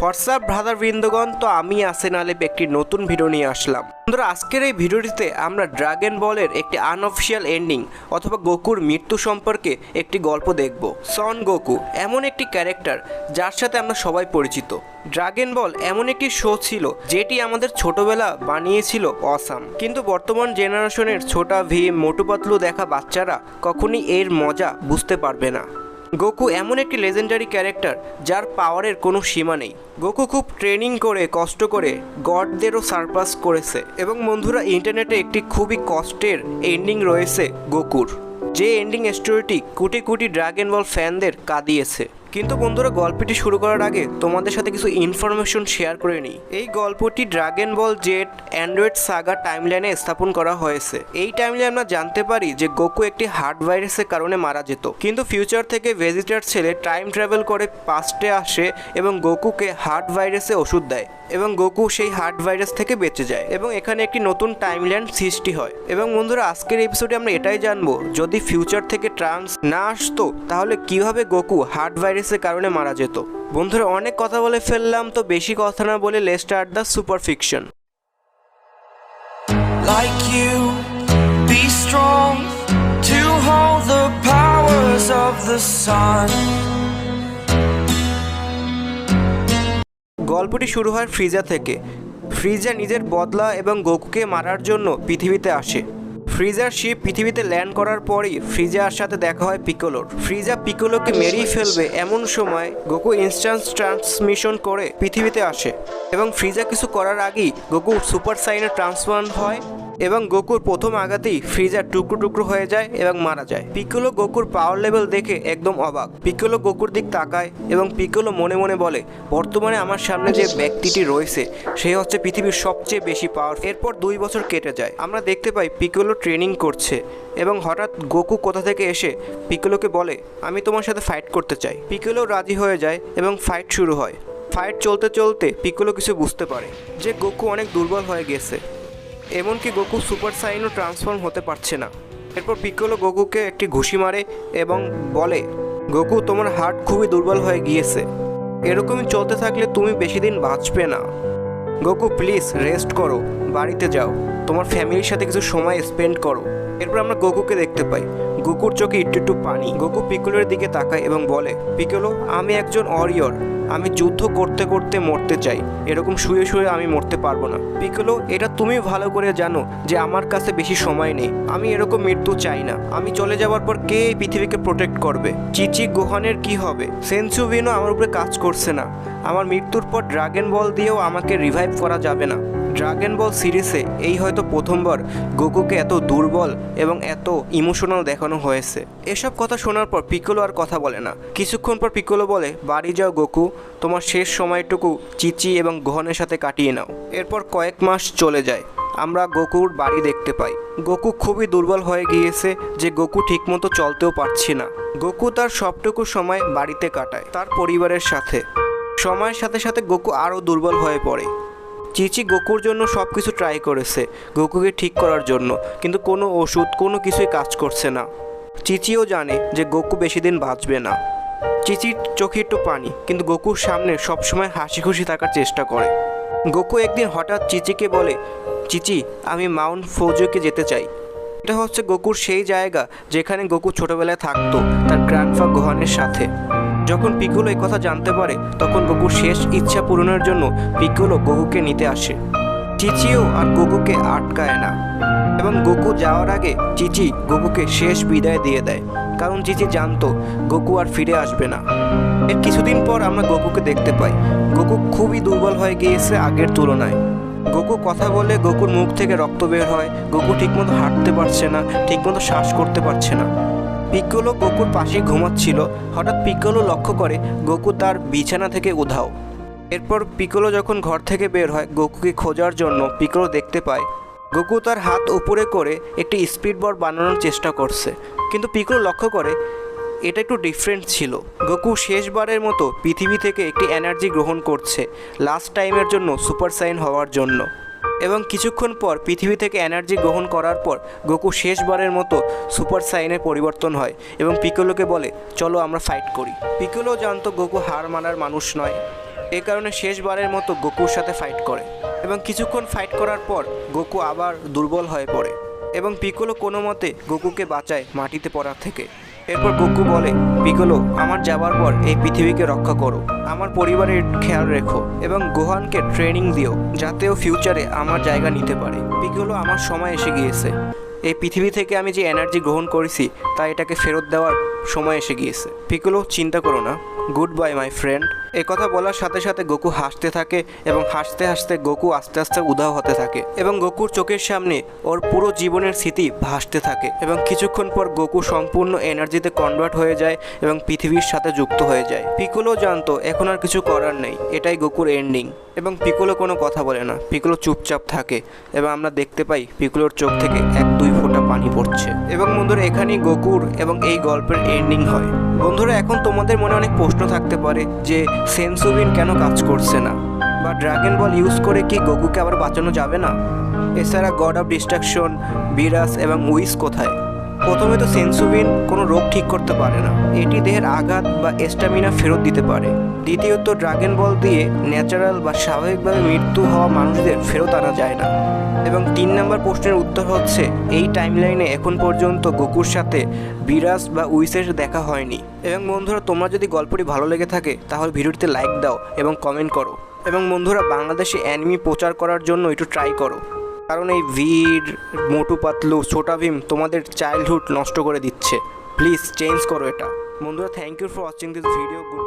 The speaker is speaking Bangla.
হোয়াটসঅ্যাপ ব্রাদার বৃন্দগণ, তো আমি আর্সেনালে একটি নতুন ভিডিও নিয়ে আসলাম। বন্ধুরা, আজকের এই ভিডিওটিতে আমরা ড্রাগন বলের একটি আনঅফিশিয়াল এন্ডিং অথবা গোকুর মৃত্যু সম্পর্কে একটি গল্প দেখব। সন গোকু এমন একটি ক্যারেক্টার যার সাথে আমরা সবাই পরিচিত। ড্রাগন বল এমন একটি শো ছিল যেটি আমাদের ছোটবেলা বানিয়েছিল অসাম, কিন্তু বর্তমান জেনারেশনের ছোটা ভীম মোটু পাতলু দেখা বাচ্চারা কখনই এর মজা বুঝতে পারবে না। গোকু এমন একটি লেজেন্ডারি ক্যারেক্টার যার পাওয়ারের কোনো সীমা নেই। গোকু খুব ট্রেনিং করে কষ্ট করে গডদেরও সারপাস করেছে এবং বন্ধুরা, ইন্টারনেটে একটি খুবই কষ্টের এন্ডিং রয়েছে গোকুর, যে এন্ডিং স্টোরিটি কোটি কোটি ড্রাগন বল ফ্যানদের কাঁদিয়েছে। কিন্তু বন্ধুরা, গল্পটি শুরু করার আগে তোমাদের সাথে কিছু ইনফরমেশন শেয়ার করে নিই। এই গল্পটি ড্রাগন বল জেড অ্যান্ড্রয়েড সাগা টাইমলাইনে স্থাপন করা হয়েছে। এই টাইমলাইনে আমরা জানতে পারি যে গোকু একটি হার্ট ভাইরাসের কারণে মারা যেত, কিন্তু ফিউচার থেকে ভেজিটার ছেলে টাইম ট্রাভেল করে পাস্টে আসে এবং গোকুকে হার্ট ভাইরাসে ওষুধ দেয় এবং গোকু সেই হার্ট ভাইরাস থেকে বেঁচে যায় এবং এখানে একটি নতুন টাইমলাইন সৃষ্টি হয়। এবং বন্ধুরা, আজকের এপিসোডে আমরা এটাই জানবো, যদি ফিউচার থেকে ট্রান্স না আসতো তাহলে কিভাবে গোকু হার্ট ভাইরাসের কারণে মারা যেত। বন্ধুরা, অনেক কথা বলে ফেললাম, তো বেশি কথা না বলে let's start the super fiction. Like you, be strong to hold the powers of the sun. গল্পটি শুরু হয় ফ্রিজা থেকে। ফ্রিজা নিজের বদলা এবং গোকুকে মারার জন্য পৃথিবীতে আসে। ফ্রিজার শিপ পৃথিবীতে ল্যান্ড করার পরই ফ্রিজার সাথে দেখা হয় পিকোলোর। ফ্রিজা পিকোলোকে মেরেই ফেলবে এমন সময় গোকু ইনস্ট্যান্ট ট্রান্সমিশন করে পৃথিবীতে আসে এবং ফ্রিজা কিছু করার আগেই গোকু সুপার সাইনে ট্রান্সফর্ম হয় এবং গোকুর প্রথম আঘাতেই ফ্রিজার টুকরো টুকরো হয়ে যায় এবং মারা যায়। পিকোলো গোকুর পাওয়ার লেভেল দেখে একদম অবাক। পিকোলো গোকুর দিক তাকায় এবং পিকোলো মনে মনে বলে, বর্তমানে আমার সামনে যে ব্যক্তিটি রয়েছে সে হচ্ছে পৃথিবীর সবচেয়ে বেশি পাওয়ার। এরপর 2 বছর কেটে যায়। আমরা দেখতে পাই পিকোলো ট্রেনিং করছে এবং হঠাৎ গোকু কোথা থেকে এসে পিকোলোকে বলে, আমি তোমার সাথে ফাইট করতে চাই। পিকোলো রাজি হয়ে যায় এবং ফাইট শুরু হয়। ফাইট চলতে চলতে পিকোলো কিছু বুঝতে পারে যে গোকু অনেক দুর্বল হয়ে গেছে, এমনকি গোকু সুপার সাইনও ট্রান্সফর্ম হতে পারছে না। এরপর পিকোলো গোকুকে একটি ঘুষি মারে এবং বলে, গোকু, তোমার হার্ট খুবই দুর্বল হয়ে গিয়েছে, এরকমই চলতে থাকলে তুমি বেশি দিন বাঁচবে না। গোকু, প্লিজ রেস্ট করো, বাড়িতে যাও, তোমার ফ্যামিলির সাথে কিছু সময় স্পেন্ড করো। এরপর আমরা গোকুকে দেখতে পাই। গোকুর চোখে একটু একটু পানি। গোকু পিকোলোর দিকে তাকায় এবং বলে, পিকোলো, আমি একজন ওয়ারিয়র, আমি যুদ্ধ করতে করতে মরতে চাই, এরকম শুয়ে শুয়ে আমি মরতে পারবো না। পিকোলো, এটা তুমি ভালো করে জানো যে আমার কাছে বেশি সময় নেই, আমি এরকম মৃত্যু চাই না। আমি চলে যাওয়ার পর কে এই পৃথিবীকে প্রোটেক্ট করবে? চিচি গোহানের কি হবে? সেন্সুভিনো আমার উপরে কাজ করছে না, আমার মৃত্যুর পর ড্রাগন বল দিয়েও আমাকে রিভাইভ করা যাবে না। ড্রাগন বল সিরিজে এই হয়তো প্রথমবার গোকুকে এত দুর্বল এবং এত ইমোশনাল দেখানো হয়েছে। এসব কথা শোনার পর পিকোলো আর কথা বলে না। কিছুক্ষণ পর পিকোলো বলে, বাড়ি যাও গোকু, তোমার শেষ সময়টুকু চিচি এবং গোহানের সাথে কাটিয়ে নাও। এরপর কয়েক মাস চলে যায়। আমরা গোকুর বাড়ি দেখতে পাই। গোকু খুবই দুর্বল হয়ে গিয়েছে যে গোকু ঠিকমতো চলতেও পারছে না। গোকু তার সবটুকু সময় বাড়িতে কাটায় তার পরিবারের সাথে। সময়ের সাথে সাথে গোকু আরও দুর্বল হয়ে পড়ে। চিচি গোকুর জন্য সব কিছু ট্রাই করেছে গোকুকে ঠিক করার জন্য, কিন্তু কোনো ওষুধ কোনো কিছুই কাজ করছে না। চিচিও জানে যে গোকু বেশি দিন বাঁচবে না। চিচির চোখে একটু পানি, কিন্তু গোকুর সামনে সবসময় হাসি খুশি থাকার চেষ্টা করে। গোকু একদিন হঠাৎ চিচিকে বলে, চিচি, আমি মাউন্ট ফৌজুকে যেতে চাই। এটা হচ্ছে গোকুর সেই জায়গা যেখানে গোকু ছোটবেলায় থাকতো তার গ্র্যান্ডফা গোহানের সাথে। যখন পিকোলো এই কথা জানতে পারে তখন গোকুর শেষ ইচ্ছা পূরণের জন্য পিকোলো গোকুকে নিতে আসে। চিচিও আর গোকুকে আটকায় না এবং গোকু যাওয়ার আগে চিচি গোকুকে শেষ বিদায় দিয়ে দেয়, কারণ চিচি জানতো গোকু আর ফিরে আসবে না। এর কিছুদিন পর আমরা গোকুকে দেখতে পাই। গোকু খুবই দুর্বল হয়ে গিয়েছে আগের তুলনায়। গোকু কথা বলে গোকুর মুখ থেকে রক্ত বের হয়। গোকু ঠিকমতো হাঁটতে পারছে না, ঠিকমতো শ্বাস করতে পারছে না। পিকোলো গোকুর পাশে ঘুমাচ্ছিল। হঠাৎ পিকোলো লক্ষ্য করে গোকু তার বিছানা থেকে উধাও। এরপর পিকোলো যখন ঘর থেকে বের হয় গোকুকে খোঁজার জন্য, পিকোলো দেখতে পায় গোকু তার হাত উপরে করে একটি স্পিড বোট বানানোর চেষ্টা করছে, কিন্তু পিকোলো লক্ষ্য করে এটা একটু ডিফারেন্ট ছিল। গোকু শেষবারের মতো পৃথিবী থেকে একটি এনার্জি গ্রহণ করছে লাস্ট টাইমের জন্য সুপার সাইন হওয়ার জন্য। এবং কিছুক্ষণ পর পৃথিবী থেকে এনার্জি গ্রহণ করার পর গোকু শেষবারের মতো সুপার সাইনে পরিবর্তন হয় এবং পিকোলোকে বলে, চলো আমরা ফাইট করি। পিকোলো জানতো গোকু হার মানার মানুষ নয় এ কারণে শেষবারের মতো গোকুর সাথে ফাইট করে এবং কিছুক্ষণ ফাইট করার পর গোকু আবার দুর্বল হয়ে পড়ে এবং পিকোলো কোনো মতে গোকুকে বাঁচায় মাটিতে পড়ার থেকে। এরপর গোকু বলে, পিকোলো, আমার যাবার পর এই পৃথিবীকে রক্ষা করো, আমার পরিবারের খেয়াল রেখো এবং গোহানকে ট্রেনিং দিও যাতে ও ফিউচারে আমার জায়গা নিতে পারে। পিকোলো, আমার সময় এসে গিয়েছে। এই পৃথিবী থেকে আমি যে এনার্জি গ্রহণ করেছি তা এটাকে ফেরত দেওয়ার সময় এসে গিয়েছে। পিকোলো, চিন্তা করো না, গুড বাই মাই ফ্রেন্ড। কথা বলার সাথে সাথে গোকু হাসতে থাকে এবং হাসতে হাসতে গোকু আস্তে আস্তে উধাও হতে থাকে এবং গোকুর চোখের সামনে ওর পুরো জীবনের স্মৃতি ভাসতে থাকে এবং কিছুক্ষণ পর গোকু সম্পূর্ণ এনার্জিতে কনভার্ট হয়ে যায় এবং পৃথিবীর সাথে যুক্ত হয়ে যায়। পিকোলো জানতো এখন আর কিছু করার নেই, এটাই গোকুর এন্ডিং এবং পিকোলো কোনো কথা বলে না। পিকোলো চুপচাপ থাকে এবং আমরা দেখতে পাই পিকোলোর চোখ থেকে 1-2 ফোঁটা পানি পড়ছে এবং বন্ধুরা এখানেই গোকুর এবং এই গল্পের এন্ডিং হয়। বন্ধুরা এখন তোমাদের মনে অনেক প্রশ্ন থাকতে পারে যে সেন্সুবিন কেন কাজ করছে না, বা ড্রাগন বল ইউজ করে কি গোকুকে আবার বাঁচানো যাবে না? এছাড়া গড অফ ডিস্ট্রাকশন, বিরাস এবং উইস কোথায়? প্রথমে তো সেন্সুবিন কোনো রোগ ঠিক করতে পারে না, এটি দেহের আঘাত বা স্ট্যামিনা ফেরত দিতে পারে। দ্বিতীয়ত ড্রাগন বল দিয়ে ন্যাচারাল বা স্বাভাবিকভাবে মৃত্যু হওয়া মানুষদের ফেরত আনা যায় না। এবং 3 নম্বর প্রশ্নের উত্তর হচ্ছে এই টাইমলাইনে এখন পর্যন্ত গোকুর সাথে বিরাস বা উইসের দেখা হয়নি। এবং বন্ধুরা তোমরা যদি গল্পটি ভালো লেগে থাকে তাহলে ভিডিওটিতে লাইক দাও এবং কমেন্ট করো এবং বন্ধুরা বাংলাদেশে অ্যানিমি প্রচার করার জন্য একটু ট্রাই করো, কারণ এই ভিড়, মোটু পাতলু, ছোটা ভীম তোমাদের চাইল্ডহুড নষ্ট করে দিচ্ছে। প্লিজ চেঞ্জ করো এটা। বন্ধুরা thank you for watching this video. Good